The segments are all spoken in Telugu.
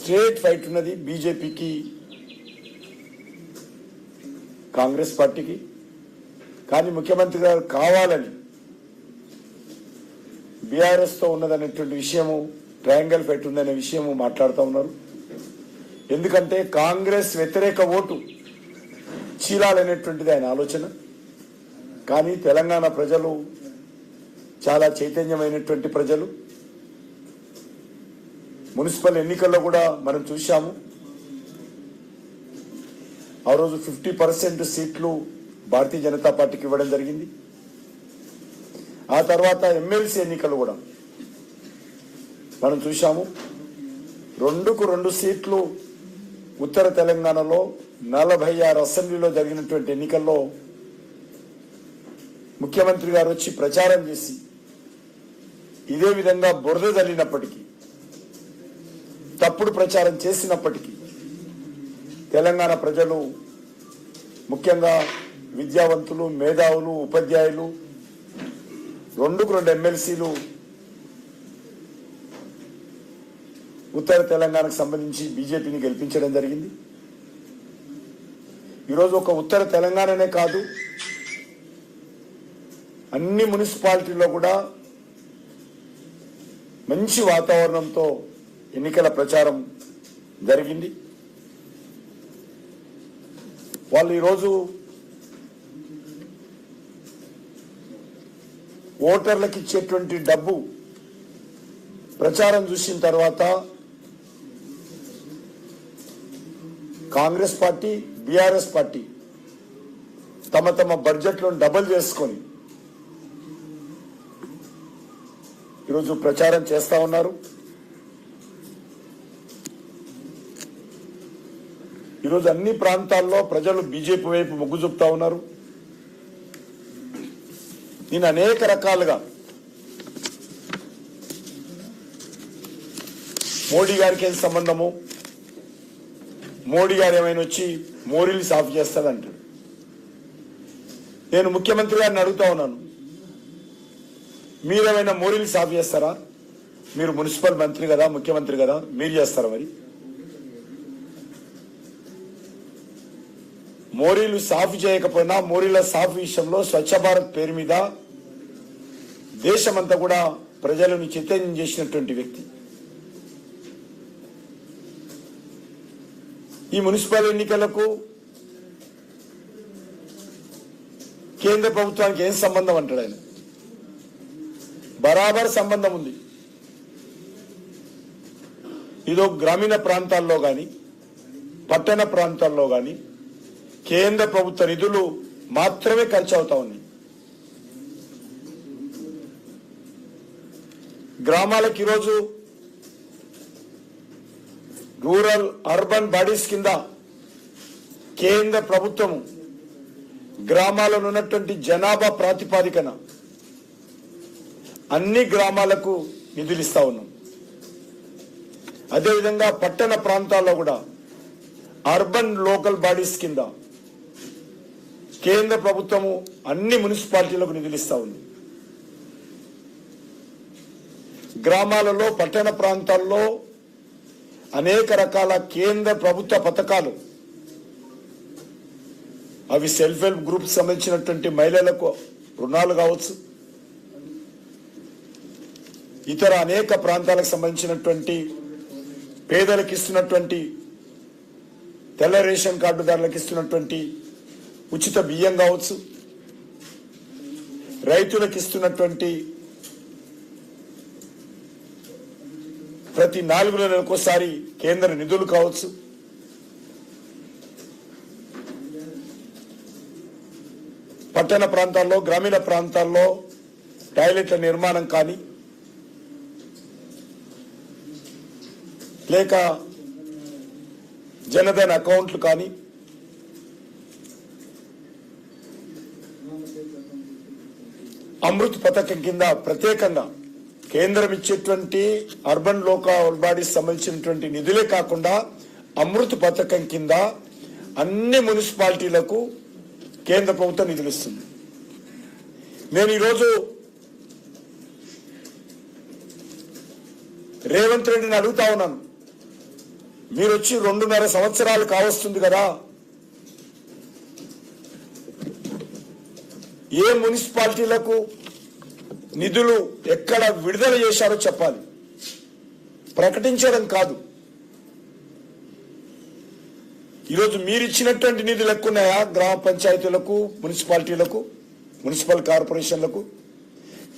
స్ట్రేట్ ఫైట్ ఉన్నది బీజేపీకి కాంగ్రెస్ పార్టీకి. కానీ ముఖ్యమంత్రి గారు కావాలని బీఆర్ఎస్తో ఉన్నదనేటువంటి విషయము, ట్రయాంగిల్ ఫైట్ ఉందనే విషయము మాట్లాడుతూ ఉన్నారు. ఎందుకంటే కాంగ్రెస్ వ్యతిరేక ఓటు చీలాలనేటువంటిది ఆయన ఆలోచన. కానీ తెలంగాణ ప్రజలు చాలా చైతన్యమైనటువంటి ప్రజలు. మున్సిపల్ ఎన్నికల్లో కూడా మనం చూశాము, ఆ రోజు 50% సీట్లు భారతీయ జనతా పార్టీకి ఇవ్వడం జరిగింది. ఆ తర్వాత ఎమ్మెల్సీ ఎన్నికలు కూడా మనం చూశాము, 2కు 2 సీట్లు ఉత్తర తెలంగాణలో 46 అసెంబ్లీలో జరిగినటువంటి ఎన్నికల్లో ముఖ్యమంత్రి గారు వచ్చి ప్రచారం చేసి ఇదే విధంగా బురద జల్లినప్పటికీ, తప్పుడు ప్రచారం చేసినప్పటికీ తెలంగాణ ప్రజలు, ముఖ్యంగా విద్యావంతులు, మేధావులు, ఉపాధ్యాయులు 2కు 2 ఎమ్మెల్సీలు ఉత్తర తెలంగాణకు సంబంధించి బీజేపీని గెలిపించడం జరిగింది. ఈరోజు ఒక ఉత్తర తెలంగాణనే కాదు, అన్ని మున్సిపాలిటీల్లో కూడా మంచి వాతావరణంతో ఎన్నికల ప్రచారం జరిగింది. వాళ్ళు ఈరోజు ఓటర్లకు ఇచ్చేటువంటి డబ్బు ప్రచారం చూసిన తర్వాత కాంగ్రెస్ పార్టీ, బీఆర్ఎస్ పార్టీ తమ తమ బడ్జెట్లను డబుల్ చేసుకొని ఈరోజు ప్రచారం చేస్తా ఉన్నారు. ఈరోజు అన్ని ప్రాంతాల్లో ప్రజలు బీజేపీ వైపు మొగ్గు చూపుతా ఉన్నారు. నేను అనేక రకాలుగా మోడీ గారికి ఏం సంబంధము, మోడీ గారు ఏమైనా వచ్చి మోరీలు సాఫ్ చేస్తాడంటాడు. నేను ముఖ్యమంత్రి గారిని అడుగుతా ఉన్నాను, మీరేమైనా మోరీలు సాఫ్ చేస్తారా? మీరు మున్సిపల్ మంత్రి కదా, ముఖ్యమంత్రి కదా, మీరు చేస్తారా? మరి మోరీలు సాఫ్ చేయకపోయినా మోరీల సాఫ్ విషయంలో స్వచ్ఛ భారత్ పేరు మీద దేశమంతా కూడా ప్రజలను చైతన్యం చేసినటువంటి వ్యక్తి. ఈ మున్సిపల్ ఎన్నికలకు కేంద్ర ప్రభుత్వానికి ఏం సంబంధం అంటాడు ఆయన? బరాబర్ సంబంధం ఉంది. ఇదో గ్రామీణ ప్రాంతాల్లో కానీ పట్టణ ప్రాంతాల్లో కానీ కేంద్ర ప్రభుత్వ నిధులు మాత్రమే ఖర్చు అవుతా ఉన్నాయి. గ్రామాలకు ఈరోజు రూరల్ అర్బన్ బాడీస్ కింద కేంద్ర ప్రభుత్వం గ్రామాలలో ఉన్నటువంటి జనాభా ప్రాతిపాదికన అన్ని గ్రామాలకు నిధులు ఇస్తా ఉన్నాం. అదేవిధంగా పట్టణ ప్రాంతాల్లో కూడా అర్బన్ లోకల్ బాడీస్ కింద కేంద్ర ప్రభుత్వము అన్ని మున్సిపాలిటీలకు నిధులు ఇస్తా ఉంది. గ్రామాలలో పట్టణ ప్రాంతాల్లో అనేక రకాల కేంద్ర ప్రభుత్వ పథకాలు, అవి సెల్ఫ్ హెల్ప్ గ్రూప్ సంబంధించినటువంటి మహిళలకు రుణాలు కావచ్చు, ఇతర అనేక ప్రాంతాలకు సంబంధించినటువంటి పేదలకు ఇస్తున్నటువంటి, తెల్ల రేషన్ కార్డుదారులకు ఇస్తున్నటువంటి ఉచిత బియ్యం కావచ్చు, రైతులకు ఇస్తున్నటువంటి ప్రతి 4 నెలలకోసారి కేంద్ర నిధులు కావచ్చు, పట్టణ ప్రాంతాల్లో గ్రామీణ ప్రాంతాల్లో టాయిలెట్ల నిర్మాణం కానీ, లేక జనధన్ అకౌంట్లు కానీ, అమృత్ పథకం కింద ప్రత్యేకంగా కేంద్రం ఇచ్చేటువంటి అర్బన్ లోకల్ బాడీస్ సంబంధించినటువంటి నిధులే కాకుండా అమృత్ పథకం కింద అన్ని మున్సిపాలిటీలకు కేంద్ర ప్రభుత్వం నిధులు ఇస్తుంది. నేను ఈరోజు రేవంత్ రెడ్డిని అడుగుతా ఉన్నాను, మీరు వచ్చి 2.5 సంవత్సరాలు కావస్తుంది కదా, ఏ మున్సిపాలిటీలకు నిధులు ఎక్కడ విడుదల చేశారో చెప్పాలి, ప్రకటించడం కాదు. ఈరోజు మీరిచ్చినటువంటి నిధులు ఎక్కున్నాయా గ్రామ పంచాయతీలకు, మున్సిపాలిటీలకు, మున్సిపల్ కార్పొరేషన్లకు?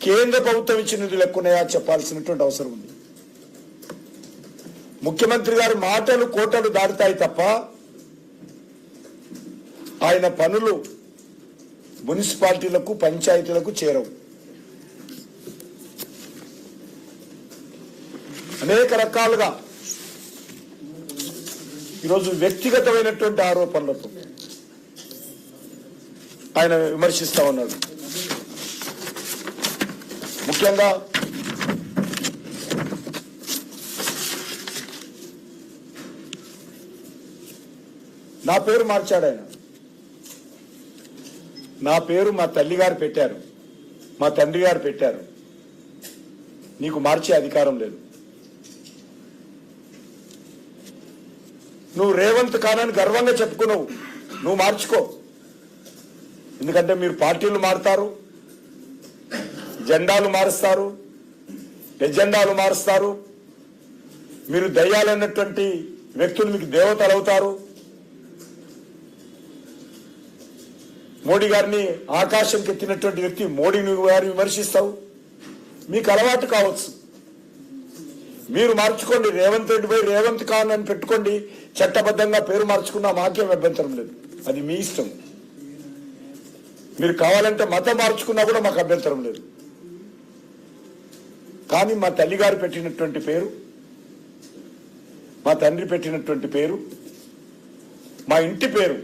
కేంద్ర ప్రభుత్వం ఇచ్చిన నిధులు ఎక్కున్నాయా చెప్పాల్సినటువంటి అవసరం ఉంది. ముఖ్యమంత్రి గారి మాటలు కోటలు దాటుతాయి తప్ప ఆయన పనులు మున్సిపాలిటీలకు, పంచాయతీలకు చేరవు. అనేక రకాలుగా ఈరోజు వ్యక్తిగతమైనటువంటి ఆరోపణలతో ఆయన విమర్శిస్తా ఉన్నాడు. ముఖ్యంగా నా పేరు మార్చాడు ఆయన. నా పేరు మా తల్లి గారు పెట్టారు, మా తండ్రి గారు పెట్టారు. నీకు మార్చే అధికారం లేదు. నువ్వు రేవంత్ ఖాన్ అని గర్వంగా చెప్పుకున్నావు, నువ్వు మార్చుకో. ఎందుకంటే మీరు పార్టీలు మారుతారు, జెండాలు మారుస్తారు, ఎజెండాలు మారుస్తారు. మీరు దయ్యాలైనటువంటి వ్యక్తులు మీకు దేవతలు అవుతారు. మోడీ గారిని ఆకాశంకి ఎత్తినటువంటి వ్యక్తి మోడీని గారిని విమర్శిస్తావు. మీకు అలవాటు కావచ్చు, మీరు మార్చుకోండి. రేవంత్ రెడ్డి పోయి రేవంత్ ఖాన్ అని పెట్టుకోండి, చట్టబద్ధంగా పేరు మార్చుకున్నా మాకేం అభ్యంతరం లేదు, అది మీ ఇష్టం. మీరు కావాలంటే మతం మార్చుకున్నా కూడా మాకు అభ్యంతరం లేదు. కానీ మా తల్లి గారు పెట్టినటువంటి పేరు, మా తండ్రి పెట్టినటువంటి పేరు, మా ఇంటి పేరు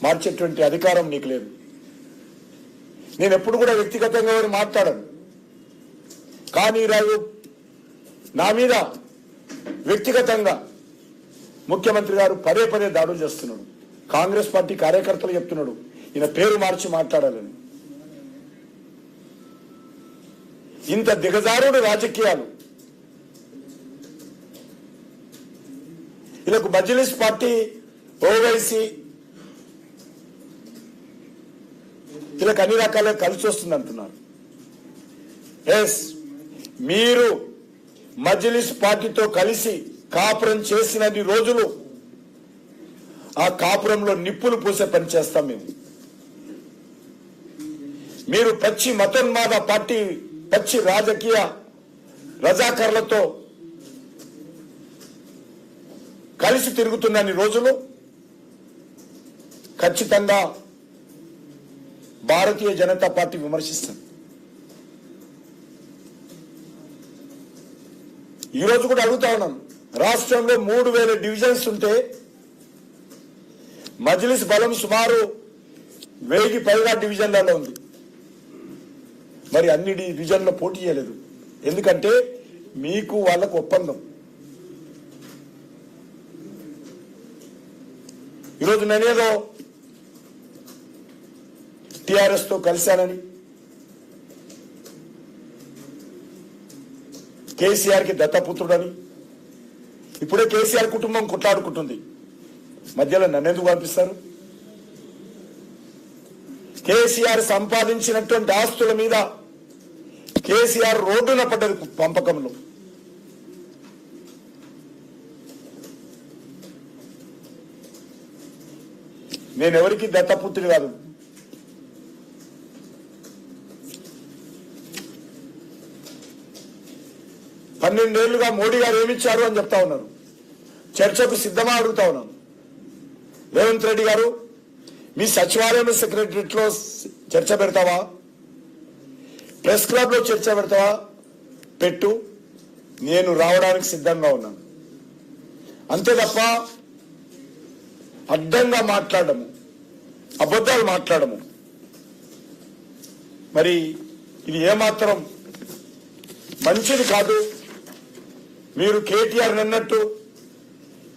మార్చేటువంటి అధికారం నీకు లేదు. నేను ఎప్పుడు కూడా వ్యక్తిగతంగా మాట్లాడను. కానీ రాజు నా మీద వ్యక్తిగతంగా ముఖ్యమంత్రి గారు పదే పదే దాడులు చేస్తున్నాడు. కాంగ్రెస్ పార్టీ కార్యకర్తలు చెప్తున్నాడు ఈయన పేరు మార్చి మాట్లాడాలని. ఇంత దిగజారుడు రాజకీయాలు వీళ్ళకు మజ్లిస్ పార్టీ, ఓవైసీ వీళ్ళకి అన్ని రకాలుగా కలిసి వస్తుంది అంటున్నారు. ఎస్, మీరు మజ్లిస్ పార్టీతో కలిసి కాపురం చేసినన్ని రోజులు ఆ కాపురంలో నిప్పులు పూసే పని చేస్తాం మేము. మీరు పచ్చి మతోన్మాద పార్టీ, పచ్చి రాజకీయ రజాకర్లతో కలిసి తిరుగుతున్నన్ని రోజులు ఖచ్చితంగా భారతీయ జనతా పార్టీ విమర్శిస్తుంది. ఈ రోజు కూడా అడుగుతా ఉన్నాం, రాష్ట్రంలో 3000 డివిజన్స్ ఉంటే మజ్లిస్ బలం సుమారు 1000కి పైగా డివిజన్లలో ఉంది. మరి అన్ని డివిజన్లో పోటీ చేయలేదు, ఎందుకంటే మీకు వాళ్ళకు ఒప్పందం. ఈరోజు నేనేదో టిఆర్ఎస్ తో కలిశానని, కేసీఆర్ కి దత్తపుత్రుడని, ఇప్పుడే కేసీఆర్ కుటుంబం కొట్లాడుకుంటుంది, మధ్యలో నన్నెందుకు పంపిస్తారు? కేసీఆర్ సంపాదించినటువంటి ఆస్తుల మీద కేసీఆర్ రోడ్డున పడ్డది పంపకంలో. నేనెవరికి దత్తపుత్రుడు కాదు. పన్నెండేళ్లుగా మోడీ గారు ఏమిచ్చారు అని చెప్తా ఉన్నారు. చర్చకు సిద్ధమా అడుగుతా ఉన్నాను. రేవంత్ రెడ్డి గారు, మీ సచివాలయం సెక్రటరియట్ లో చర్చ పెడతావా, ప్రెస్ క్లబ్ లో చర్చ పెడతావా? పెట్టు, నేను రావడానికి సిద్ధంగా ఉన్నాను. అంతే తప్ప అడ్డంగా మాట్లాడము, అబద్ధాలు మాట్లాడము, మరి ఇది ఏమాత్రం మంచిది కాదు. మీరు కేటీఆర్ అన్నట్టు,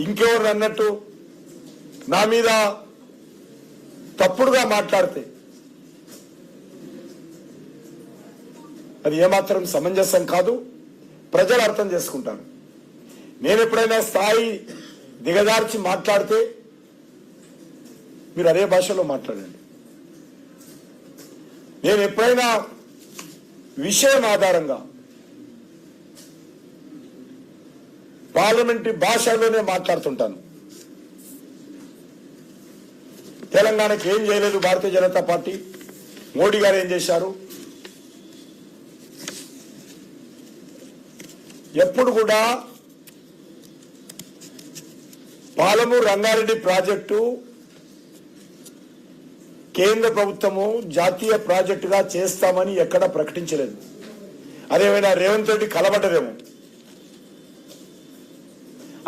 ఇంకెవరు అన్నట్టు నా మీద తప్పుడుగా మాట్లాడితే అది ఏమాత్రం సమంజసం కాదు. ప్రజలు అర్థం చేసుకుంటారు. నేను ఎప్పుడైనా స్థాయి దిగజార్చి మాట్లాడితే మీరు అదే భాషలో మాట్లాడండి. నేను ఎప్పుడైనా విషయం ఆధారంగా పార్లమెంటరీ భాషలోనే మాట్లాడుతుంటాను. తెలంగాణకి ఏం చేయలేదు భారతీయ జనతా పార్టీ, మోడీ గారు ఏం చేశారు, ఎప్పుడు కూడా పాలమూరు రంగారెడ్డి ప్రాజెక్టు కేంద్ర ప్రభుత్వము జాతీయ ప్రాజెక్టుగా చేస్తామని ఎక్కడా ప్రకటించలేదు. అదేమైనా రేవంత్ రెడ్డి కలబడ్డదేమో.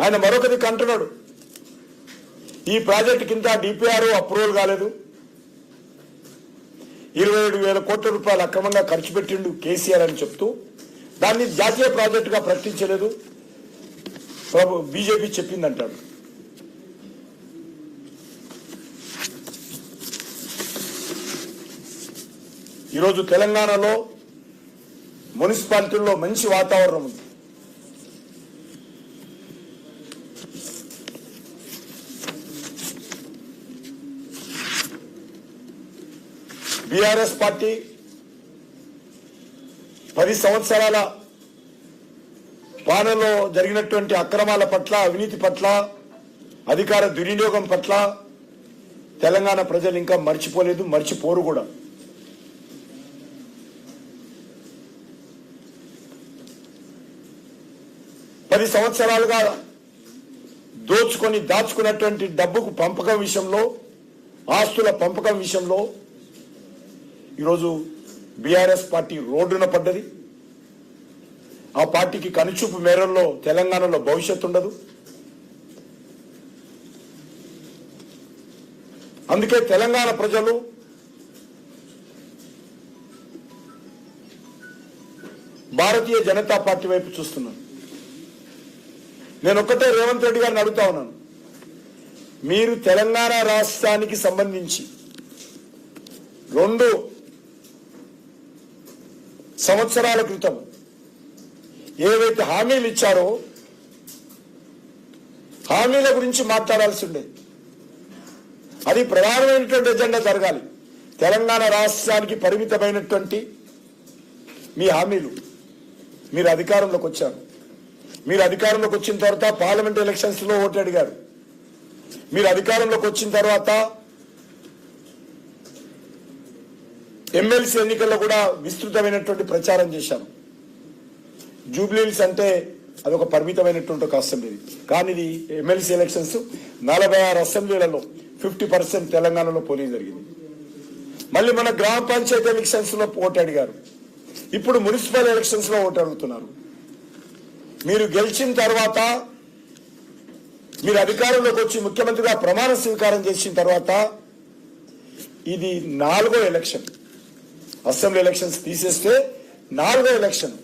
ఆయన మరొకటి కంటున్నాడు, ఈ ప్రాజెక్టు కింద డిపిఆర్ అప్రూవల్ కాలేదు, 27,000 కోట్ల రూపాయలు అక్రమంగా ఖర్చు పెట్టిండు కేసీఆర్ అని చెప్తూ దాన్ని జాతీయ ప్రాజెక్టుగా ప్రకటించలేదు బీజేపీ చెప్పిందంటాడు. ఈరోజు తెలంగాణలో మున్సిపాలిటీల్లో మంచి వాతావరణం ఉంది. బీఆర్ఎస్ పార్టీ 10 సంవత్సరాల పాలనలో జరిగినటువంటి అక్రమాల పట్ల, అవినీతి పట్ల, అధికార దుర్వినియోగం పట్ల తెలంగాణ ప్రజలు ఇంకా మర్చిపోలేదు, మర్చిపోరు కూడా. పది సంవత్సరాలుగా దోచుకొని దాచుకున్నటువంటి డబ్బుకు పంపకం విషయంలో, ఆస్తుల పంపకం విషయంలో ఈరోజు బీఆర్ఎస్ పార్టీ రోడ్డున పడ్డది. ఆ పార్టీకి కనుచూపు మేరల్లో తెలంగాణలో భవిష్యత్తు ఉండదు. అందుకే తెలంగాణ ప్రజలు భారతీయ జనతా పార్టీ వైపు చూస్తున్నారు. నేను ఒక్కటే రేవంత్ రెడ్డి గారిని అడుగుతా ఉన్నాను, మీరు తెలంగాణ రాష్ట్రానికి సంబంధించి 2 సంవత్సరాల క్రితం ఏవైతే హామీలు ఇచ్చారో హామీల గురించి మాట్లాడాల్సి ఉండే. అది ప్రధానమైనటువంటి ఎజెండా జరగాలి. తెలంగాణ రాష్ట్రానికి పరిమితమైనటువంటి మీ హామీలు, మీరు అధికారంలోకి వచ్చారు. మీరు అధికారంలోకి వచ్చిన తర్వాత పార్లమెంట్ ఎలక్షన్స్ లో ఓటు అడిగారు. మీరు అధికారంలోకి వచ్చిన తర్వాత ఎమ్మెల్సీ ఎన్నికల్లో కూడా విస్తృతమైనటువంటి ప్రచారం చేశారు. జూబ్లీహిల్స్ అంటే అదొక పరిమితమైనటువంటి ఒక అసెంబ్లీ, కానీ ఇది ఎమ్మెల్సీ ఎలక్షన్స్ 46 అసెంబ్లీలలో 50% తెలంగాణలో పోలింగ్ జరిగింది. మళ్ళీ మన గ్రామ పంచాయతీ ఎలక్షన్స్ లో ఓటు అడిగారు. ఇప్పుడు మున్సిపల్ ఎలక్షన్స్ లో ఓటు అడుగుతున్నారు. మీరు గెలిచిన తర్వాత, మీరు అధికారంలోకి వచ్చి ముఖ్యమంత్రిగా ప్రమాణ స్వీకారం చేసిన తర్వాత ఇది 4వ ఎలక్షన్. అసెంబ్లీ ఎలక్షన్స్ తీసేస్తే 4వ ఎలక్షన్.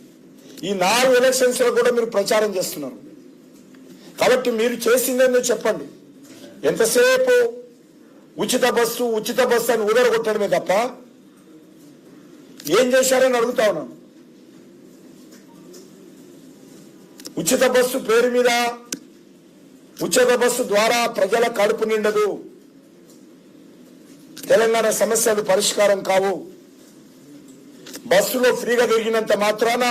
ఈ 4 ఎలక్షన్స్ లో కూడా మీరు ప్రచారం చేస్తున్నారు. కాబట్టి మీరు చేసిందేందో చెప్పండి. ఎంతసేపు ఉచిత బస్సు అని ఊదరగొట్టడమే తప్ప ఏం చేశారని అడుగుతా ఉన్నాను. ఉచిత బస్సు పేరు మీద, ఉచిత బస్సు ద్వారా ప్రజల కడుపు నిండదు, తెలంగాణ సమస్యలు పరిష్కారం కావు. బస్సులో ఫ్రీగా తిరిగినంత మాత్రాన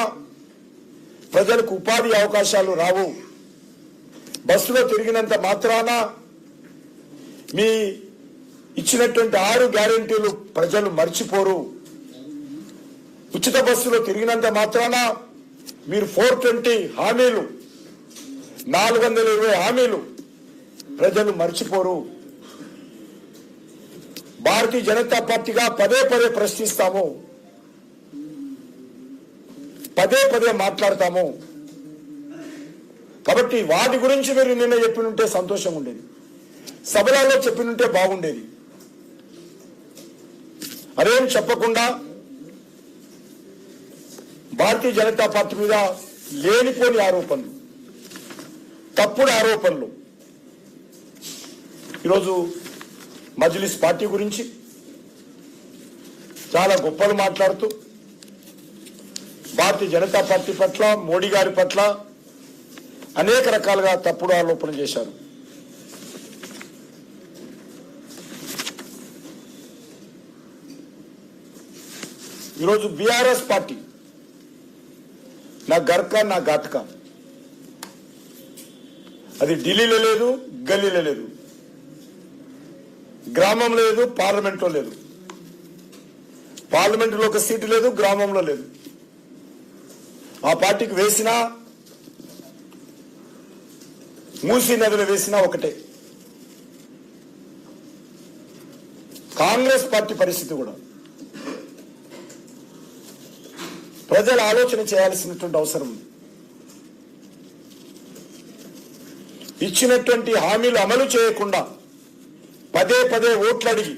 ప్రజలకు ఉపాధి అవకాశాలు రావు. బస్సులో తిరిగినంత మాత్రాన మీ ఇచ్చినటువంటి 6 గ్యారెంటీలు ప్రజలు మర్చిపోరు. ఉచిత బస్సులో తిరిగినంత మాత్రాన మీరు 420 హామీలు, 420 హామీలు ప్రజలు మర్చిపోరు. భారతీయ జనతా పార్టీగా పదే ప్రశ్నిస్తాము, పదే మాట్లాడతాము. కాబట్టి వాటి గురించి మీరు నిన్న చెప్పినుంటే సంతోషంగా ఉండేది, సభలలో చెప్పినుంటే బాగుండేది. అదేం చెప్పకుండా భారతీయ జనతా పార్టీ మీద లేనిపోని ఆరోపణలు, తప్పుడు ఆరోపణలు. ఈరోజు మజ్లిస్ పార్టీ గురించి చాలా గొప్పలు మాట్లాడుతూ భారతీయ జనతా పార్టీ పట్ల, మోడీ గారి పట్ల అనేక రకాలుగా తప్పుడు ఆరోపణ చేశారు. ఈరోజు బీఆర్ఎస్ పార్టీ నా గర్కా నా ఘాట్కా, అది ఢిల్లీలో లేదు, గల్లీలో లేదు, గ్రామంలో లేదు, పార్లమెంట్లో లేదు, పార్లమెంటులో ఒక సీటు లేదు, గ్రామంలో లేదు. ఆ పార్టీకి వేసినా మూసీ నదిలో వేసినా ఒకటే. కాంగ్రెస్ పార్టీ పరిస్థితి కూడా ప్రజలు ఆలోచన చేయాల్సినటువంటి అవసరం ఉంది. ఇచ్చినటువంటి హామీలు అమలు చేయకుండా పదే పదే ఓట్లు అడిగి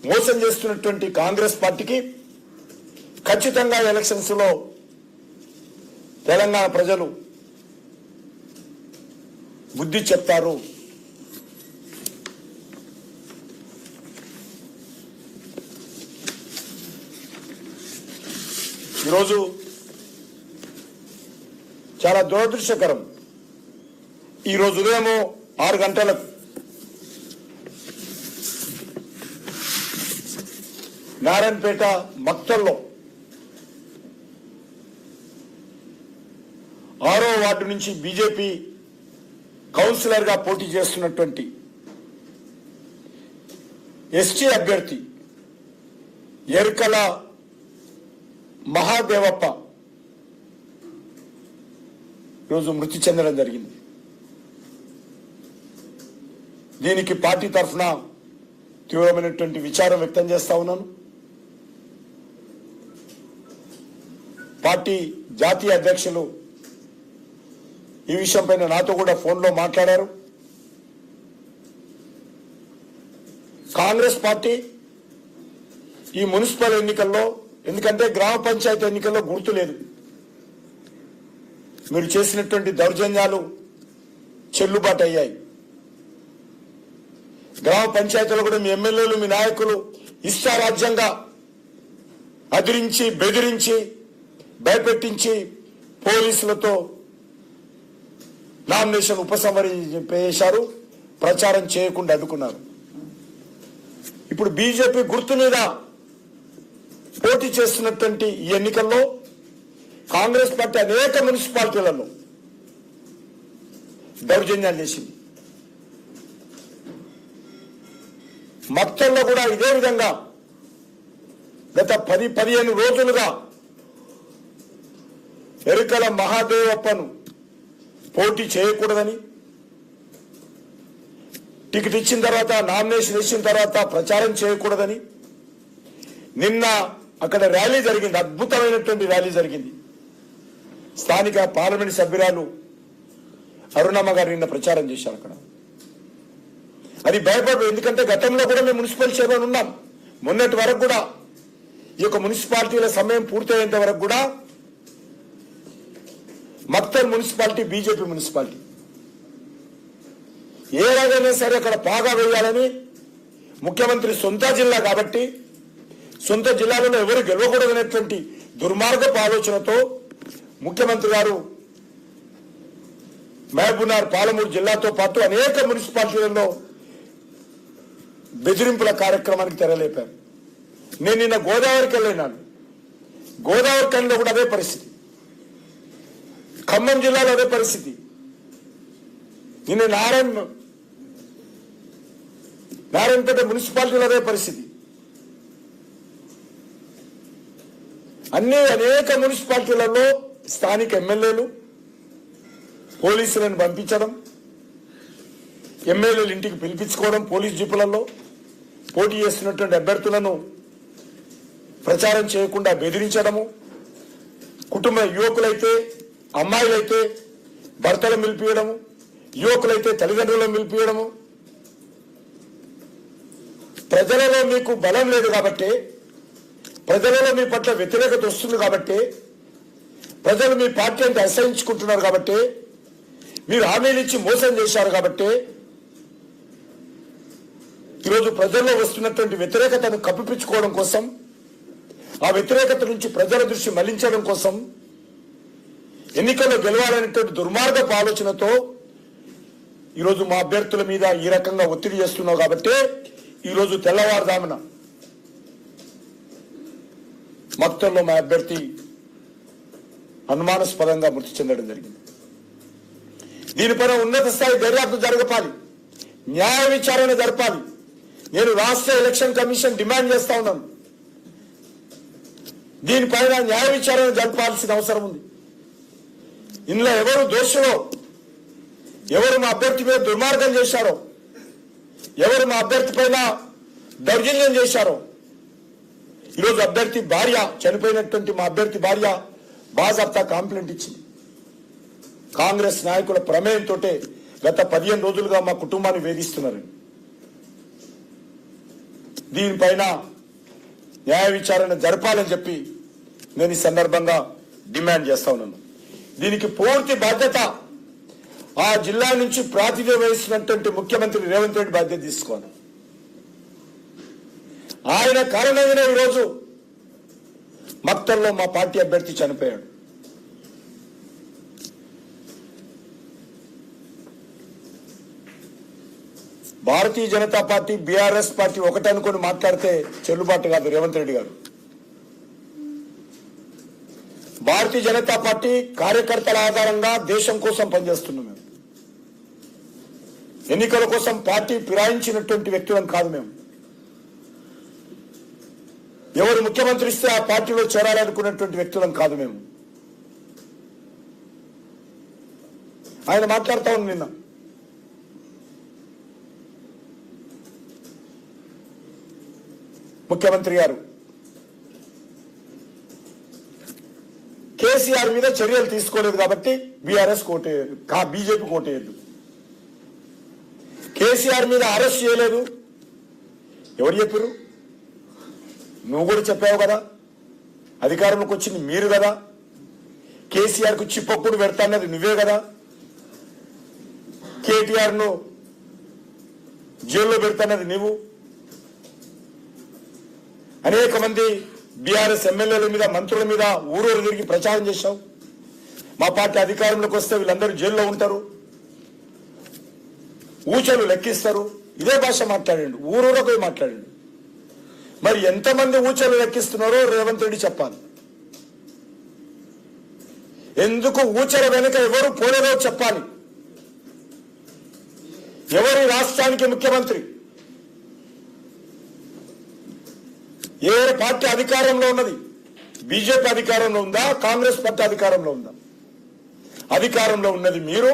మోసం చేస్తున్నటువంటి కాంగ్రెస్ పార్టీకి ఖచ్చితంగా ఎలక్షన్స్ లో తెలంగాణ ప్రజలు బుద్ధి చెప్తారు. ఈరోజు చాలా దురదృష్టకరం. ఈరోజు ఉదయం 6 గంటలకు నారాయణపేట మక్తల్లో 6వ వార్డు నుంచి బీజేపీ కౌన్సిలర్ గా పోటీ చేస్తున్నటువంటి ఎస్టీ అభ్యర్థి ఎరుకల మహాదేవప్ప ఈరోజు మృతి చెందడం జరిగింది. దీనికి పార్టీ తరఫున తీవ్రమైనటువంటి విచారం వ్యక్తం చేస్తా ఉన్నాను. పార్టీ జాతీయ అధ్యక్షులు ఈ విషయంపైన నాతో కూడా ఫోన్లో మాట్లాడారు. కాంగ్రెస్ పార్టీ ఈ మున్సిపల్ ఎన్నికల్లో, ఎందుకంటే గ్రామ పంచాయతీ ఎన్నికల్లో గుర్తు లేదు, మీరు చేసినటువంటి దౌర్జన్యాలు చెల్లుబాటు అయ్యాయి. గ్రామ పంచాయతీలో కూడా మీ ఎమ్మెల్యేలు, మీ నాయకులు ఇష్టారాజ్యంగా అదిరించి, బెదిరించి, భయపెట్టించి పోలీసులతో నామినేషన్ ఉపసంహరించేశారు, ప్రచారం చేయకుండా అడ్డుకున్నారు. ఇప్పుడు బీజేపీ గుర్తు మీద పోటీ చేస్తున్నటువంటి ఈ ఎన్నికల్లో కాంగ్రెస్ పార్టీ అనేక మున్సిపాలిటీలలో దౌర్జన్యాలు చేసింది. మక్తల్లో కూడా ఇదే విధంగా గత 10-15 రోజులుగా ఎరుకల మహాదేవప్పను పోటీ చేయకూడదని, టికెట్ ఇచ్చిన తర్వాత, నామినేషన్ ఇచ్చిన తర్వాత ప్రచారం చేయకూడదని నిన్న అక్కడ ర్యాలీ జరిగింది, అద్భుతమైనటువంటి ర్యాలీ జరిగింది. స్థానిక పార్లమెంట్ సభ్యురాలు అరుణమ్మ గారు నిన్న ప్రచారం చేశారు అక్కడ. అది భయపడదు, ఎందుకంటే గతంలో కూడా మేము మున్సిపల్ చైర్మన్ ఉన్నాం. మొన్నటి వరకు కూడా ఈ యొక్క మున్సిపాలిటీల సమయం పూర్తయ్యేంత వరకు కూడా మక్తల్ మున్సిపాలిటీ బీజేపీ మున్సిపాలిటీ. ఏ రకమైనా సరే అక్కడ పాగా వేయాలని ముఖ్యమంత్రి సొంత జిల్లా కాబట్టి, సొంత జిల్లాలో ఎవరు గెలవకూడదనేటువంటి దుర్మార్గపు ఆలోచనతో ముఖ్యమంత్రి గారు మహబూబ్నగర్, పాలమూరు జిల్లాతో పాటు అనేక మున్సిపాలిటీలలో బెదిరింపుల కార్యక్రమానికి తెరలేపారు. నేను నిన్న గోదావరికి వెళ్ళినాను. గోదావరి కనిలో కూడా అదే పరిస్థితి, ఖమ్మం జిల్లాలో అదే పరిస్థితి. నిన్న నారాయణపేట మున్సిపాలిటీలో అదే పరిస్థితి. అనేక మున్సిపాలిటీలలో స్థానిక ఎమ్మెల్యేలు పోలీసులను పంపించడం, ఎమ్మెల్యేలు ఇంటికి పిలిపించుకోవడం, పోలీస్ జీపులలో పోటీ చేస్తున్నటువంటి అభ్యర్థులను ప్రచారం చేయకుండా బెదిరించడము, కుటుంబ యువకులైతే, అమ్మాయిలైతే భర్తలను పిలిపియడము, యువకులైతే తల్లిదండ్రులను పిలిపియడము. ప్రజలలో మీకు బలం లేదు కాబట్టి, ప్రజలలో మీ పట్ల వ్యతిరేకత వస్తుంది కాబట్టి, ప్రజలు మీ పార్టీ అంటే అసహించుకుంటున్నారు కాబట్టి, మీరు హామీలు ఇచ్చి మోసం చేశారు కాబట్టి, ఈరోజు ప్రజల్లో వస్తున్నటువంటి వ్యతిరేకతను కప్పిపుచ్చుకోవడం కోసం, ఆ వ్యతిరేకత నుంచి ప్రజల దృష్టి మళ్లించడం కోసం ఎన్నికల్లో గెలవాలనేటువంటి దుర్మార్గపు ఆలోచనతో ఈరోజు మా అభ్యర్థుల మీద ఈ రకంగా ఒత్తిడి చేస్తున్నావు కాబట్టి ఈరోజు తెల్లవారుదామున మక్తల్లో మా అభ్యర్థి అనుమానాస్పదంగా మృతి చెందడం జరిగింది. దీనిపైన ఉన్నత స్థాయి దర్యాప్తు జరగాలి, న్యాయ విచారణ జరపాలి. నేను రాష్ట్ర ఎలక్షన్ కమిషన్ డిమాండ్ చేస్తా ఉన్నాను. దీనిపైన న్యాయ విచారణ జరపాల్సిన అవసరం ఉంది. ఇందులో ఎవరు దోషులో, ఎవరు మా అభ్యర్థి మీద దుర్మార్గం చేశారో, ఎవరు మా అభ్యర్థి పైన దౌర్జన్యం చేశారో, ఈరోజు అభ్యర్థి భార్య, చనిపోయినటువంటి మా అభ్యర్థి భార్య బాజాప్తా కంప్లైంట్ ఇచ్చింది. కాంగ్రెస్ నాయకుల ప్రమేయంతో గత 15 రోజులుగా మా కుటుంబాన్ని వేధిస్తున్నారు. దీనిపైన న్యాయ విచారణ జరపాలని చెప్పి నేను ఈ సందర్భంగా డిమాండ్ చేస్తా ఉన్నాను. దీనికి పూర్తి బాధ్యత ఆ జిల్లా నుంచి ప్రాతినిధ్యం వహిస్తున్నటువంటి ముఖ్యమంత్రి రేవంత్ రెడ్డి బాధ్యత తీసుకోవాలి. ఆయన కారణంగానే ఈరోజు మక్తల్లో మా పార్టీ అభ్యర్థి చనిపోయాడు. Bharatiya Janata party, BRS party ఒకటి అనుకుని మాట్లాడితే చెల్లుబాటు కాదు. రేవంత్ రెడ్డి గారు, భారతీయ జనతా పార్టీ కార్యకర్తల ఆధారంగా దేశం కోసం పనిచేస్తున్నాం. మేము ఎన్నికల కోసం పార్టీ ఫిరాయించినటువంటి వ్యక్తులను కాదు. మేము ఎవరు ముఖ్యమంత్రి ఇస్తే ఆ పార్టీలో చేరాలనుకున్నటువంటి వ్యక్తులను కాదు. మేము ఆయన మాట్లాడుతూ ఉన్నాం నిన్న. ముఖ్యమంత్రి గారు కేసీఆర్ మీద చర్యలు తీసుకోలేదు కాబట్టి బీఆర్ఎస్ బీజేపీ కోటేయద్దు. కేసీఆర్ మీద అరెస్ట్ చేయలేదు. ఎవరు చెప్పారు? నువ్వు కూడా చెప్పావు కదా, అధికారంలోకి వచ్చింది మీరు కదా. కేసీఆర్ కు చిప్పప్పుడు పెడతాన్నది నువ్వే కదా. కేటీఆర్ ను జైల్లో పెడతాన్నది నువ్వు. అనేక మంది బీఆర్ఎస్ ఎమ్మెల్యేల మీద, మంత్రుల మీద ఊరూరు తిరిగి ప్రచారం చేశావు. మా పార్టీ అధికారంలోకి వస్తే వీళ్ళందరూ జైల్లో ఉంటారు, ఊచలు లెక్కిస్తారు. ఇదే భాష మాట్లాడండి, ఊరూరకు పోయి మాట్లాడండి. మరి ఎంతమంది ఊచలు లెక్కిస్తున్నారో రేవంత్ రెడ్డి చెప్పాలి. ఎందుకు ఊచల వెనుక ఎవరు పోలేదో చెప్పాలి. ఎవరి రాష్ట్రానికి ముఖ్యమంత్రి, ఏ పార్టీ అధికారంలో ఉన్నది? బీజేపీ అధికారంలో ఉందా? కాంగ్రెస్ పార్టీ అధికారంలో ఉందా? అధికారంలో ఉన్నది మీరు,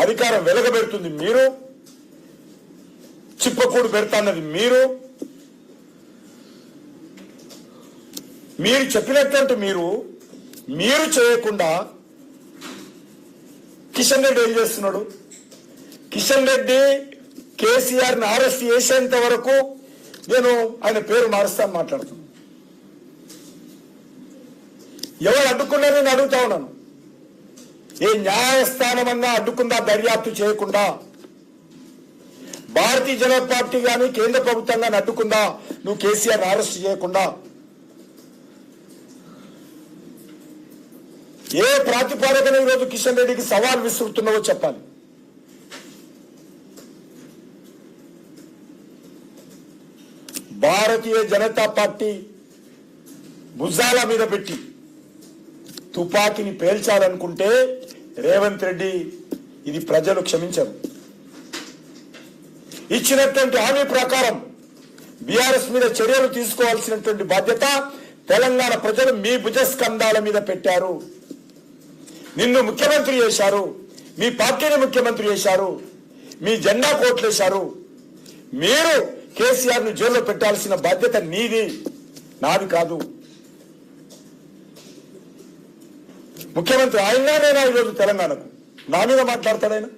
అధికారం వెలగబెడుతుంది మీరు, చిప్పకూడు పెడతాన్నది మీరు. మీరు చెప్పినట్టు మీరు చేయకుండా కిషన్ రెడ్డి ఏం చేస్తున్నాడు? కిషన్ రెడ్డి కేసీఆర్ ని అరెస్ట్ చేసేంత వరకు నేను ఆయన పేరు మారుస్తాను మాట్లాడుతున్నాను. ఎవరు అడ్డుకున్నారని అడుగుతా ఉన్నాను. ఏ న్యాయస్థానమన్నా అడ్డుకుందా? దర్యాప్తు చేయకుండా భారతీయ జనతా పార్టీ కానీ కేంద్ర ప్రభుత్వం కానీ అడ్డుకుందా? నువ్వు కేసీఆర్ అరెస్ట్ చేయకుండా ఏ ప్రాతిపదికన ఈరోజు కిషన్ రెడ్డికి సవాల్ విసురుతున్నావో చెప్పాలి. భారతీయ జనతా పార్టీ భుజాల మీద పెట్టి తుపాకీని పేల్చాలనుకుంటే రేవంత్ రెడ్డి ఇది ప్రజలు క్షమించరు. ఇచ్చినటువంటి హామీ ప్రకారం బీఆర్ఎస్ మీద చర్యలు తీసుకోవాల్సినటువంటి బాధ్యత తెలంగాణ ప్రజలు మీ భుజస్కంధాల మీద పెట్టారు. నిన్ను ముఖ్యమంత్రి చేశారు, మీ పార్టీని ముఖ్యమంత్రి చేశారు, మీ జెండా కోట్లేశారు. మీరు కేసీఆర్ ను జైల్లో పెట్టాల్సిన బాధ్యత నీది, నాది కాదు. ముఖ్యమంత్రి ఆయననేనా ఈరోజు తెలంగాణకు? నా మీద మాట్లాడతాడైనా?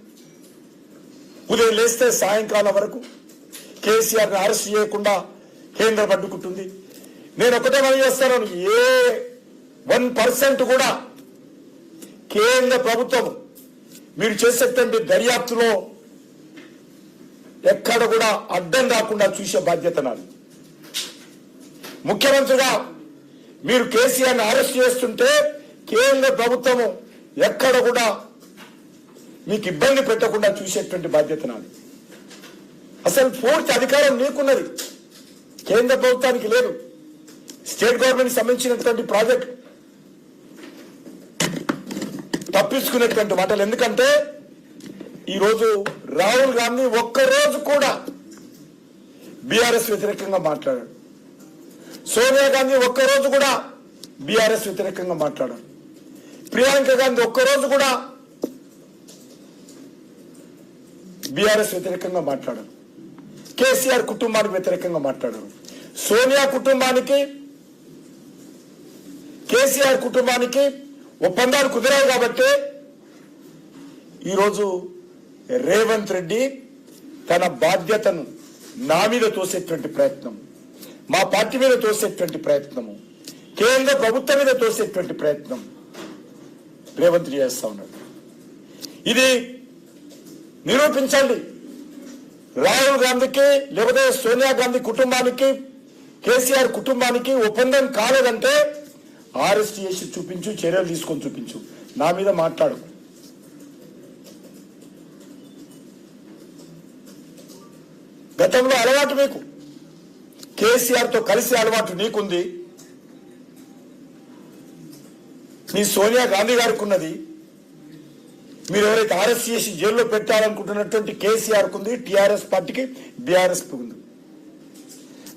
ఉదయం లేస్తే సాయంకాలం వరకు కేసీఆర్ ని అరెస్ట్ చేయకుండా కేంద్రం అడ్డుకుంటుంది. నేను ఒకటే మనం చేస్తాను, ఏ 1% కూడా కేంద్ర ప్రభుత్వం మీరు చేసేటువంటి దర్యాప్తులో ఎక్కడ కూడా అడ్డం రాకుండా చూసే బాధ్యత నాది. ముఖ్యమంత్రిగా మీరు కేసీఆర్ ని అరెస్ట్ చేస్తుంటే కేంద్ర ప్రభుత్వము ఎక్కడ కూడా మీకు ఇబ్బంది పెట్టకుండా చూసేటువంటి బాధ్యత నాది. అసలు పూర్తి అధికారం నీకున్నది, కేంద్ర ప్రభుత్వానికి లేదు. స్టేట్ గవర్నమెంట్ సంబంధించినటువంటి ప్రాజెక్ట్ తప్పించుకునేటువంటి మాటలు. ఎందుకంటే ఈరోజు రాహుల్ గాంధీ ఒక్కరోజు కూడా బీఆర్ఎస్ వ్యతిరేకంగా మాట్లాడాడు. సోనియా గాంధీ ఒక్కరోజు కూడా బీఆర్ఎస్ వ్యతిరేకంగా మాట్లాడారు. ప్రియాంక గాంధీ ఒక్కరోజు కూడా బీఆర్ఎస్ వ్యతిరేకంగా మాట్లాడారు. కేసీఆర్ కుటుంబానికి వ్యతిరేకంగా మాట్లాడారు. సోనియా కుటుంబానికి, కేసీఆర్ కుటుంబానికి ఒప్పందాలు కుదిరాయి కాబట్టి ఈరోజు రేవంత్ రెడ్డి తన బాధ్యతను నా మీద తోసేటువంటి ప్రయత్నం, మా పార్టీ మీద తోసేటువంటి ప్రయత్నము, కేంద్ర ప్రభుత్వం మీద తోసేటువంటి ప్రయత్నం రేవంత్ రెడ్డి చేస్తా ఉన్నాడు. ఇది నిరూపించండి. రాహుల్ గాంధీకి లేకపోతే సోనియా గాంధీ కుటుంబానికి, కేసీఆర్ కుటుంబానికి ఒప్పందం కాలేదంటే అరెస్ట్ చేసి చూపించు, చర్యలు తీసుకొని చూపించు. నా మీద మాట్లాడు. గతంలో అలవాటు మీకు, కేసీఆర్ తో కలిసి అలవాటు నీకుంది, నీ సోనియా గాంధీ గారికి ఉన్నది. మీరు ఎవరైతే అరెస్ట్ చేసి జైల్లో పెట్టాలనుకుంటున్నటువంటి కేసీఆర్ కు ఉంది, టీఆర్ఎస్ పార్టీకి, బీఆర్ఎస్ కు ఉంది.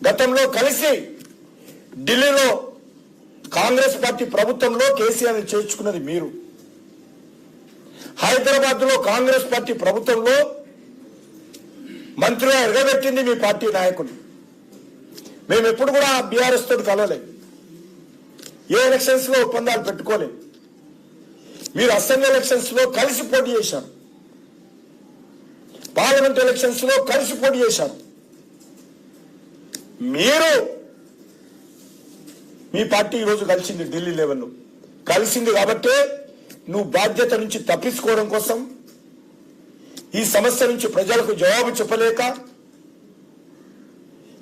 గతంలో కలిసి ఢిల్లీలో కాంగ్రెస్ పార్టీ ప్రభుత్వంలో కేసీఆర్ చేర్చుకున్నది మీరు. హైదరాబాద్ లో కాంగ్రెస్ పార్టీ ప్రభుత్వంలో మంత్రిగా ఎరగబెట్టింది మీ పార్టీ నాయకులు. మేము ఎప్పుడు కూడా బీఆర్ఎస్ తోటి కలవలేదు, ఏ ఎలక్షన్స్ లో ఒప్పందాలు పెట్టుకోలేదు. మీరు అసెంబ్లీ ఎలక్షన్స్ లో కలిసి పోటీ చేశారు, పార్లమెంట్ ఎలక్షన్స్ లో కలిసి పోటీ చేశారు. మీరు, మీ పార్టీ ఈరోజు కలిసింది ఢిల్లీ లెవెల్లో కలిసింది కాబట్టి నువ్వు బాధ్యత నుంచి తప్పించుకోవడం కోసం, ఈ సమస్య నుంచి ప్రజలకు జవాబు చెప్పలేక,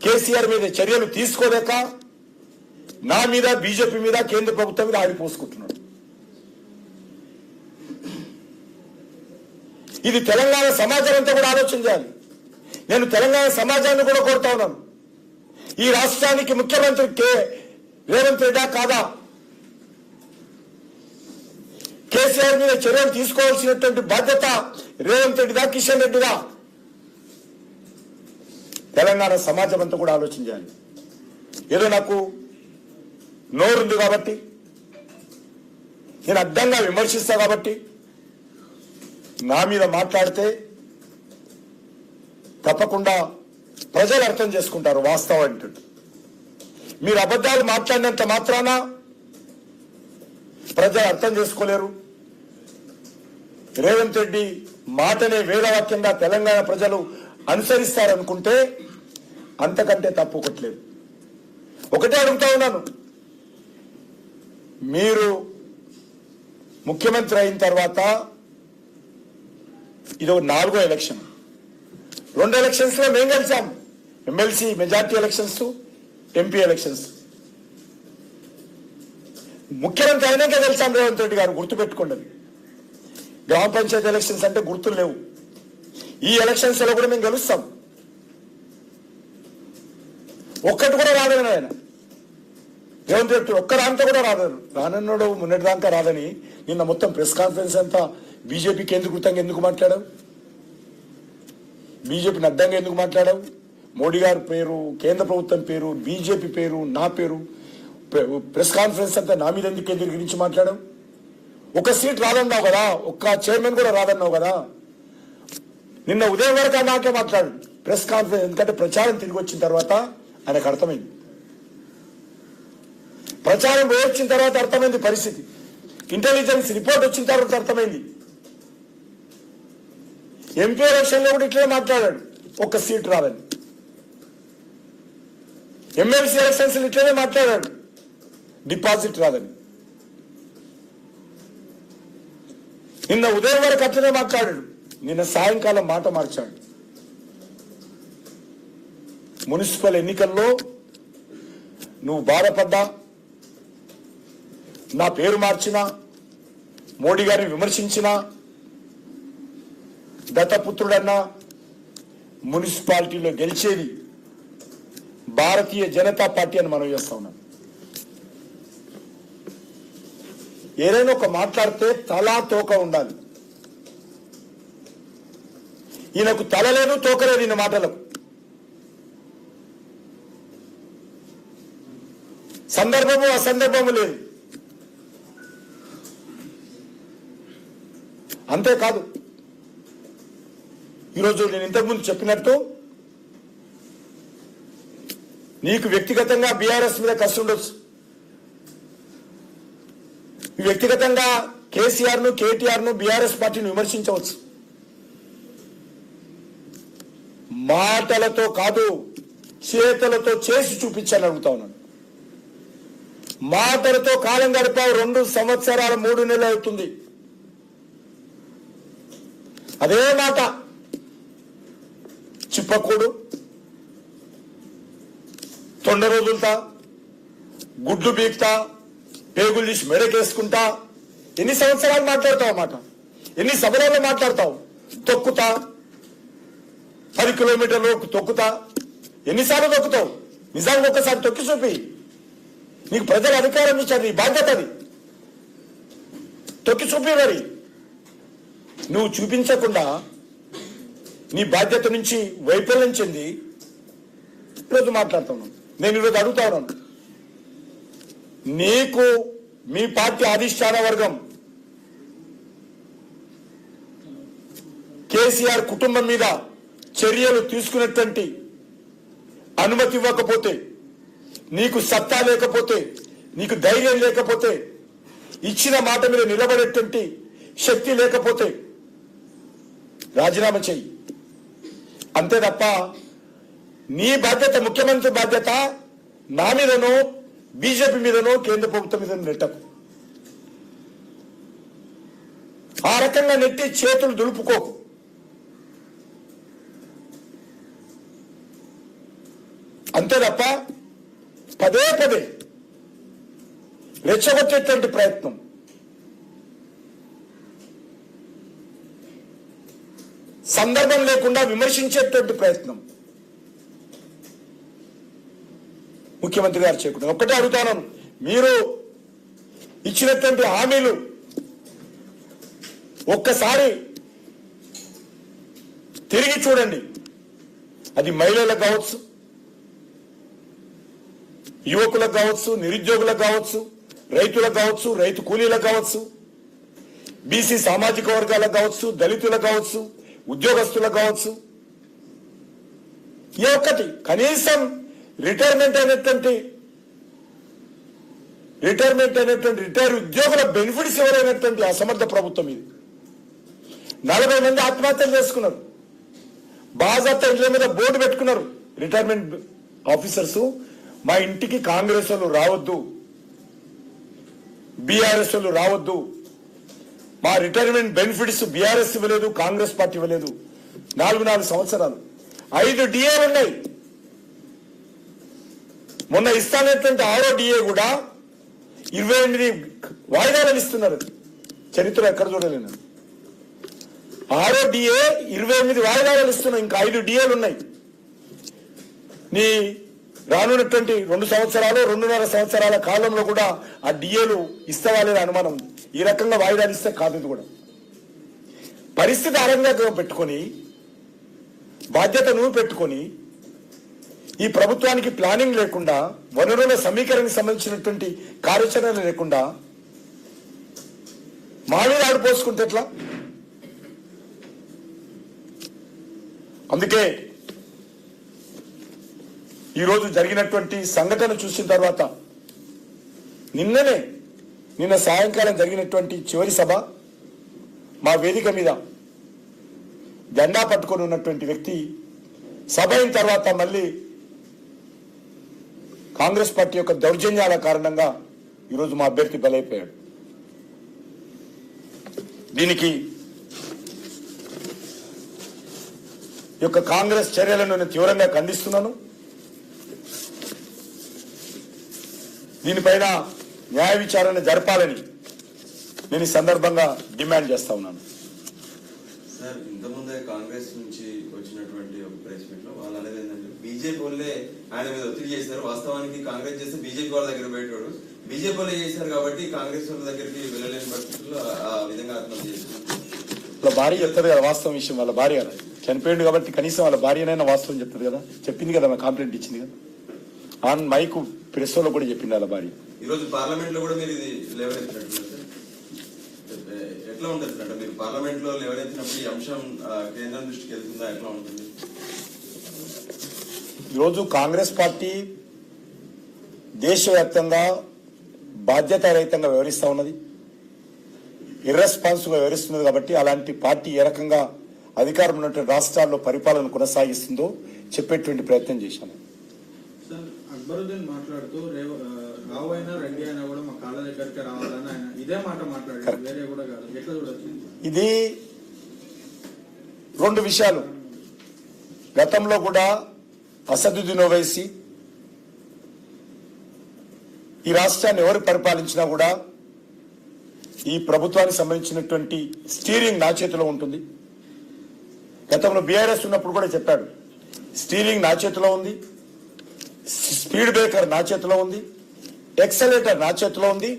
కేసీఆర్ మీద చర్యలు తీసుకోలేక నా మీద, బీజేపీ మీద, కేంద్ర ప్రభుత్వం మీద ఆడిపోసుకుంటున్నాడు. ఇది తెలంగాణ సమాజం అంతా కూడా ఆలోచన చేయాలి. నేను తెలంగాణ సమాజాన్ని కూడా కోరుతా ఉన్నాను. ఈ రాష్ట్రానికి ముఖ్యమంత్రి రేవంత్ రెడ్డా కాదా? కేసీఆర్ మీద చర్యలు తీసుకోవాల్సినటువంటి బాధ్యత రేవంత్ రెడ్డిదా, కిషన్ రెడ్డిదా? తెలంగాణ సమాజం అంతా కూడా ఆలోచన చేయాలి. ఏదో నాకు నోరుంది కాబట్టి, నేను అడ్డంగా విమర్శిస్తా కాబట్టి నా మీద మాట్లాడితే తప్పకుండా ప్రజలు అర్థం చేసుకుంటారు వాస్తవం ఏంటంటే. మీరు అబద్ధాలు మాట్లాడినంత మాత్రాన ప్రజలు అర్థం చేసుకోలేరు. రేవంత్ రెడ్డి మాటనే వేదవాక్యంగా తెలంగాణ ప్రజలు అనుసరిస్తారనుకుంటే అంతకంటే తప్పు ఒకట్లేదు. ఒకటే అడుగుతా ఉన్నాను, మీరు ముఖ్యమంత్రి అయిన తర్వాత ఇది 4వ ఎలక్షన్. 2 ఎలక్షన్స్ లో మేము గెలిచాం, MLC majority elections, MP elections. ముఖ్యమంత్రి అయినాక గెలిచాం రేవంత్ రెడ్డి గారు, గుర్తుపెట్టుకోండి. గ్రామ పంచాయతీ ఎలక్షన్స్ అంటే గుర్తులు లేవు. ఈ ఎలక్షన్స్ లో కూడా మేము గెలుస్తాం. ఒక్కటి కూడా రాదని ఆయన రేవంత్ రెడ్డి, ఒక్క దాంతో కూడా రానన్నాడు. మొన్నటి దాకా రాదని నిన్న మొత్తం ప్రెస్ కాన్ఫరెన్స్ అంతా బీజేపీ కేంద్రీకృతంగా ఎందుకు మాట్లాడావు? బీజేపీని అడ్డంగా ఎందుకు మాట్లాడావు? మోడీ గారి పేరు, కేంద్ర ప్రభుత్వం పేరు, బీజేపీ పేరు, నా పేరు, ప్రెస్ కాన్ఫరెన్స్ అంతా నా మీద ఎందుకు కేంద్రీకరించి మాట్లాడావు? ఒక సీట్ రాదన్నావు కదా, ఒక్క చైర్మన్ కూడా రాదన్నావు కదా. నిన్న ఉదయం వరకు నాకే మాట్లాడు ప్రెస్ కాన్ఫరెన్స్. ఎందుకంటే ప్రచారం తిరిగి వచ్చిన తర్వాత ఆయనకు అర్థమైంది, ప్రచారం వచ్చిన తర్వాత అర్థమైంది పరిస్థితి, ఇంటెలిజెన్స్ రిపోర్ట్ వచ్చిన తర్వాత అర్థమైంది. ఎంపీ ఎలక్షన్ లో కూడా ఇట్లే మాట్లాడాడు, ఒక్క సీట్ రాదని. ఎమ్మెల్సీ ఎలక్షన్స్ ఇట్లనే మాట్లాడాడు, డిపాజిట్ రాదని. నిన్న ఉదయం వరకు అట్లనే మాట్లాడాడు, నిన్న సాయంకాలం మాట మార్చాడు. మున్సిపల్ ఎన్నికల్లో నువ్వు బాధపడ్డా, నా పేరు మార్చినా, మోడీ గారిని విమర్శించినా, దత్తపుత్రుడన్నా మున్సిపాలిటీలో గెలిచేది భారతీయ జనతా పార్టీ అని మనం చేస్తా ఉన్నాం. ఏదైనా ఒక మాట్లాడితే తలా తోక ఉండాలి. ఈయనకు తల లేదు, తోక లేదు. ఈయన మాటలకు సందర్భము అసందర్భము లేదు. అంతేకాదు, ఈరోజు నేను ఇంతకుముందు చెప్పినట్టు నీకు వ్యక్తిగతంగా బీఆర్ఎస్ మీద కష్టం ఉండొచ్చు, వ్యక్తిగతంగా కేసీఆర్ ను, కేటీఆర్ ను, బీఆర్ఎస్ పార్టీని విమర్శించవచ్చు. మాటలతో కాదు, చేతలతో చేసి చూపించాలని అడుగుతా ఉన్నాను. మాటలతో కాలం గడిపావు, 2 సంవత్సరాల 3 నెలలు అవుతుంది. అదే మాట చిప్పకూడు, తొండ రోజులతా, గుడ్డు బీక్తా, పేగులు తీసి మెడకేసుకుంటా, ఎన్ని సంవత్సరాలు మాట్లాడతావు మాట? ఎన్ని సభలలో మాట్లాడతావు? తొక్కుతా, 10 కిలోమీటర్లు తొక్కుతా, ఎన్నిసార్లు తొక్కుతావు? నిజానికి ఒక్కసారి తొక్కి చూపి. నీకు ప్రజల అధికారం ఇచ్చారు, నీ బాధ్యత అది. తొక్కి చూపి. మరి నువ్వు చూపించకుండా నీ బాధ్యత నుంచి వైఫల్యం చెంది ఈరోజు మాట్లాడుతున్నాను. నేను ఈరోజు అడుగుతా ఉన్నాను, నీకు మీ పార్టీ అధిష్టాన వర్గం కేసీఆర్ కుటుంబం మీద చర్యలు తీసుకున్నటువంటి అనుమతి ఇవ్వకపోతే, నీకు సత్తా లేకపోతే, నీకు ధైర్యం లేకపోతే, ఇచ్చిన మాట మీద నిలబడేటువంటి శక్తి లేకపోతే రాజీనామా చెయ్యి. అంతే తప్ప నీ బాధ్యత, ముఖ్యమంత్రి బాధ్యత నా మీదనో, బీజేపీ మీదనో, కేంద్ర ప్రభుత్వం మీద నెట్టకు. ఆ రకంగా నెట్టి చేతులు దులుపుకోకు. అంతే తప్ప పదే పదే రెచ్చగొట్టేటువంటి ప్రయత్నం, సందర్భం లేకుండా విమర్శించేటువంటి ప్రయత్నం ముఖ్యమంత్రి గారు చేయకుండా. ఒక్కటే అడుగుతాను, మీరు ఇచ్చినటువంటి హామీలు ఒక్కసారి తిరిగి చూడండి. అది మహిళలకు కావచ్చు, యువకులకు కావచ్చు, నిరుద్యోగులకు కావచ్చు, రైతులకు కావచ్చు, రైతు కూలీలకు కావచ్చు, బీసీ సామాజిక వర్గాలకు కావచ్చు, దళితులకు కావచ్చు, ఉద్యోగస్తులకు కావచ్చు. ఏ ఒక్కటి కనీసం రిటైర్ ఉద్యోగుల బెనిఫిట్స్ ఎవరైనటువంటి అసమర్థ ప్రభుత్వం ఇది. 40 మంది ఆత్మహత్యలు చేసుకున్నారు. బాజాప్తా ఇంట్లో మీద బోర్డు పెట్టుకున్నారు రిటైర్మెంట్ ఆఫీసర్స్, మా ఇంటికి కాంగ్రెస్ వాళ్ళు రావద్దు, బీఆర్ఎస్ వాళ్ళు రావద్దు, మా రిటైర్మెంట్ బెనిఫిట్స్ బీఆర్ఎస్ ఇవ్వలేదు, కాంగ్రెస్ పార్టీ ఇవ్వలేదు. 4 సంవత్సరాలు 5 డిఏలు ఉన్నాయి. మొన్న ఇస్తానటువంటి 6వ డిఏ కూడా 28 వాయిదాలను ఇస్తున్నారు. చరిత్ర ఎక్కడ చూడలేను. 6వ డిఏ 28 వాయిదాలను ఇస్తున్నాయి. ఇంకా 5 డిఏలు ఉన్నాయి. నీ రానున్నటువంటి 2 సంవత్సరాలు 2.5 సంవత్సరాల కాలంలో కూడా ఆ డిఏలు ఇస్తావా లేదా అనుమానం ఉంది. ఈ రకంగా వాయిదాలు ఇస్తే కాదు. ఇది కూడా పరిస్థితి ఆరంగా పెట్టుకొని, బాధ్యత నువ్వు పెట్టుకొని, ఈ ప్రభుత్వానికి ప్లానింగ్ లేకుండా, వనరుల సమీకరణకు సంబంధించినటువంటి కార్యాచరణ లేకుండా మా మీద ఆడిపోసుకుంటే ఎట్లా? అందుకే ఈరోజు జరిగినటువంటి సంఘటన చూసిన తర్వాత, నిన్న సాయంకాలం జరిగినటువంటి చివరి సభ, మా వేదిక మీద జెండా పట్టుకొని ఉన్నటువంటి వ్యక్తి సభ అయిన తర్వాత మళ్ళీ కాంగ్రెస్ పార్టీ యొక్క దౌర్జన్యాల కారణంగా ఈరోజు మా అభ్యర్థి బలైపోయాడు. దీనికి యొక్క కాంగ్రెస్ చర్యలను నేను తీవ్రంగా ఖండిస్తున్నాను. దీనిపైన న్యాయ విచారణ జరపాలని నేను ఈ సందర్భంగా డిమాండ్ చేస్తా ఉన్నాను. సార్, ఇంతకుముందే కాంగ్రెస్ నుంచి వచ్చినటువంటి ఒక ప్రెస్ మీట్ లో వాళ్ళు అనేది ఏంటంటే బీజేపీ వాళ్ళే ఆయన మీద ఒత్తిడి చేశారు. వాస్తవానికి కాంగ్రెస్ చేస్తే బీజేపీ వాళ్ళ దగ్గర పోయేటోడు, బీజేపీ వాళ్ళే చేశారు కాబట్టి కాంగ్రెస్ వాళ్ళ దగ్గరికి వెళ్ళలేని పరిస్థితుల్లో ఆ విధంగా ఆత్మహత్య చేశారు. వాళ్ళ భార్య చెప్తుంది కదా వాస్తవం విషయం. వాళ్ళ భార్య చనిపోయింది కాబట్టి కనీసం వాళ్ళ భార్యనైనా వాస్తవం చెప్తుంది కదా. చెప్పింది కదా, కంప్లైంట్ ఇచ్చింది కదా, ఆన్ మైకు ప్రెస్ లో కూడా చెప్పింది వాళ్ళ భార్య. ఈ రోజు పార్లమెంట్ లో కూడా మీరు ఇది లేవనెత్తినట్టు ఎట్లా ఉంటుంది అంటే మీరు పార్లమెంట్ లో లేవనెత్తినప్పుడు ఈ అంశం కేంద్రం దృష్టికి వెళ్తుందా, ఎట్లా ఉంటుంది? ఈరోజు కాంగ్రెస్ పార్టీ దేశవ్యాప్తంగా బాధ్యతారహితంగా వ్యవహరిస్తా ఉన్నది, ఇర్రెస్పాన్సిబుల్ గా వ్యవహరిస్తున్నది. కాబట్టి అలాంటి పార్టీ ఏ రకంగా అధికారం ఉన్నటువంటి రాష్ట్రాల్లో పరిపాలన కొనసాగిస్తుందో చెప్పేటువంటి ప్రయత్నం చేశాను. సార్, అక్బరుద్దీన్ మాట్లాడుతూ రావు అయినా రెడ్డి అయినా కూడా మా కాళ్ళ దగ్గరికి రావాలని ఆయన ఇదే మాట మాట్లాడారు, వేరే కూడా కాదు. ఎట్లా చూడొచ్చు? ఇది రెండు విషయాలు. గతంలో కూడా అసదుద్దీన్ ఓవైసీ ఈ రాష్ట్రాన్ని ఎవరు పరిపాలించినా కూడా ఈ ప్రభుత్వానికి సంబంధించినటువంటి స్టీరింగ్ నా చేతిలో ఉంటుంది. గతంలో బీఆర్ఎస్ ఉన్నప్పుడు కూడా చెప్పాడు, స్టీరింగ్ నా చేతిలో ఉంది, స్పీడ్ బ్రేకర్ నా చేతిలో ఉంది, ఎక్సలేటర్ నా చేతిలో ఉంది,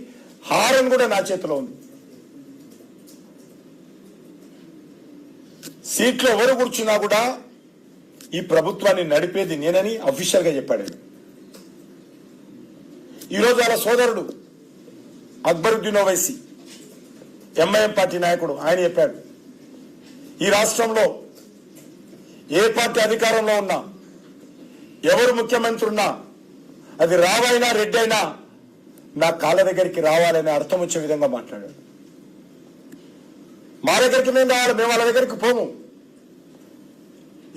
హారన్ కూడా నా చేతిలో ఉంది. సీట్లో ఎవరు కూర్చున్నా కూడా ఈ ప్రభుత్వాన్ని నడిపేది నేనని అఫీషియల్ గా చెప్పాడు. ఈరోజు వాళ్ళ సోదరుడు అక్బరుద్దీన్ ఓవైసీ ఎంఐఎం పార్టీ నాయకుడు, ఆయన చెప్పాడు, ఈ రాష్ట్రంలో ఏ పార్టీ అధికారంలో ఉన్నా, ఎవరు ముఖ్యమంత్రి ఉన్నా, అది రావైనా రెడ్డి అయినా నా కాళ్ళ దగ్గరికి రావాలనే అర్థం వచ్చే విధంగా మాట్లాడాడు. మా దగ్గరికి మేము రావాలి, మేము వాళ్ళ దగ్గరికి పోము.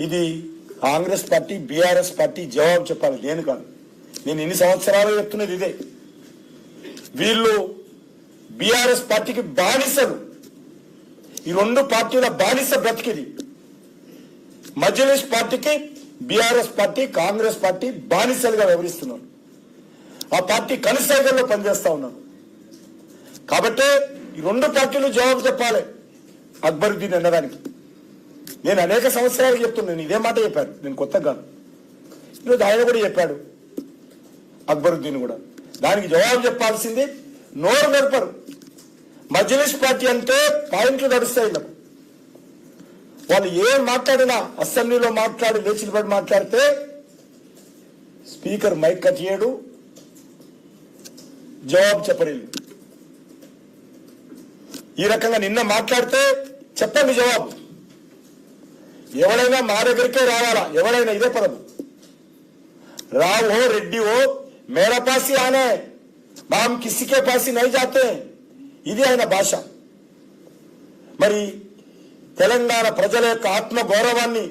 ఇది కాంగ్రెస్ పార్టీ బీఆర్ఎస్ పార్టీ జవాబు చెప్పాలి, నేను కాదు. నేను ఇన్ని సంవత్సరాలు చెప్తున్నది ఇదే. వీళ్ళు బీఆర్ఎస్ పార్టీకి బానిసలు, ఈ రెండు పార్టీల బానిస బ్రతికిది. మజ్లిస్ పార్టీకి బీఆర్ఎస్ పార్టీ కాంగ్రెస్ పార్టీ బానిసలుగా వ్యవహరిస్తున్నారు. ఆ పార్టీ కనుసైగల్లో పనిచేస్తా ఉన్నారు. కాబట్టి ఈ రెండు పార్టీలు జవాబు చెప్పాలి అక్బరుద్దీన్ అన్నదానికి. నేను అనేక సంవత్సరాలు చెప్తున్నాను, ఇదే మాట చెప్పాను, నేను కొత్తగా కాదు. ఈరోజు ఆయన కూడా చెప్పాడు, అక్బరుద్దీన్ కూడా. దానికి జవాబు చెప్పాల్సింది నోరు మెరపరు. మజ్లిస్ పార్టీ అంటే పాయింట్లు నడుస్తాయి. వాళ్ళు ఏం మాట్లాడినా అసెంబ్లీలో మాట్లాడి లేచి నిలబడి మాట్లాడితే స్పీకర్ మైక్ కట్ చేయడు, జవాబు చెప్పలేదు. ఈ రకంగా నిన్న మాట్లాడితే చెప్పండి జవాబు. ఎవరైనా మా దగ్గరికే రావాలా, ఎవరైనా ఇదే పదం. రావు हो రెడ్డి हो मेरा पास ही आना है, हम किसी के पास ही नहीं जाते. ఇది ఆయన భాష. మరి తెలంగాణ ప్రజల యొక్క ఆత్మ గౌరవాన్ని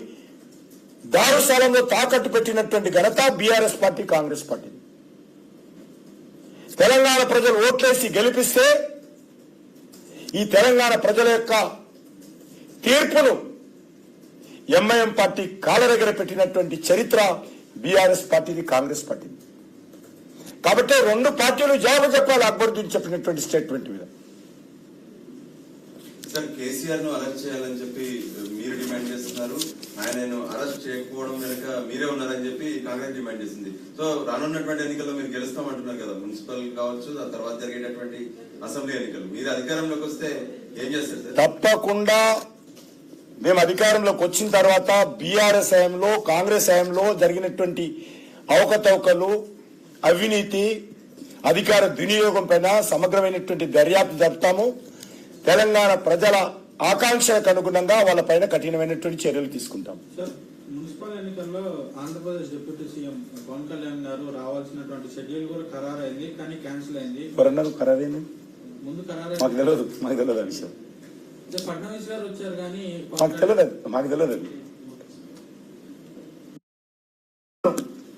దారుసాలంలో తాకట్టు పెట్టినటువంటి ఘనత BRS party Congress party. Telangana ప్రజలు ఓట్లేసి గెలిపిస్తే ఈ తెలంగాణ ప్రజల యొక్క తీర్పును ఎంఐఎం పార్టీ కాళ్ళ దగ్గర పెట్టినటువంటి చరిత్ర బీఆర్ఎస్ పార్టీది కాంగ్రెస్ పార్టీ. కాబట్టి రెండు పార్టీలు జవాబు చెప్పాలి అక్బరుద్దీన్ చెప్పినటువంటి స్టేట్మెంట్ మీద. సార్, కేసీఆర్ ను అరెస్ట్ చేయాలని చెప్పి మీరు డిమాండ్ చేస్తున్నారు, ఆయనను అరెస్ట్ చేయకపోవడం వెనుక మీరే ఉన్నారని చెప్పి కాంగ్రెస్ డిమాండ్ చేసింది. సో రానున్నటువంటి ఎన్నికల్లో మీరు గెలుస్తామంటున్నారు కదా, మున్సిపల్ కావచ్చు, ఆ తర్వాత జరిగేటటువంటి అసెంబ్లీ ఎన్నికలు, మీరు అధికారంలోకి వస్తే ఏం చేస్తారు సార్? తప్పకుండా మేము అధికారంలోకి వచ్చిన తర్వాత బీఆర్ఎస్ హయాంలో కాంగ్రెస్ హయాంలో జరిగినటువంటి అవకతవకలు, అవినీతి, అధికార దుర్వినియోగం పైన సమగ్రమైనటువంటి దర్యాప్తు జరుపుతాము. తెలంగాణ ప్రజల ఆకాంక్షలకు అనుగుణంగా వాళ్ళ పైన కఠినమైనటువంటి చర్యలు తీసుకుంటాం. సార్, మున్సిపల్ ఎన్నికల్లో ఆంధ్రప్రదేశ్ డిప్యూటీ సీఎం పవన్ కళ్యాణ్ గారు రావాల్సినటువంటి షెడ్యూల్ కూడా ఖరారైంది, కానీ క్యాన్సిల్ అయింది. ఎవరన్నారు ఖరారైంది? ముందు ఖరారైంది. మాకు తెలియదు ఆ విషయం. ఫడ్నవీస్ గారు వచ్చారు కానీ మాకు తెలియదు.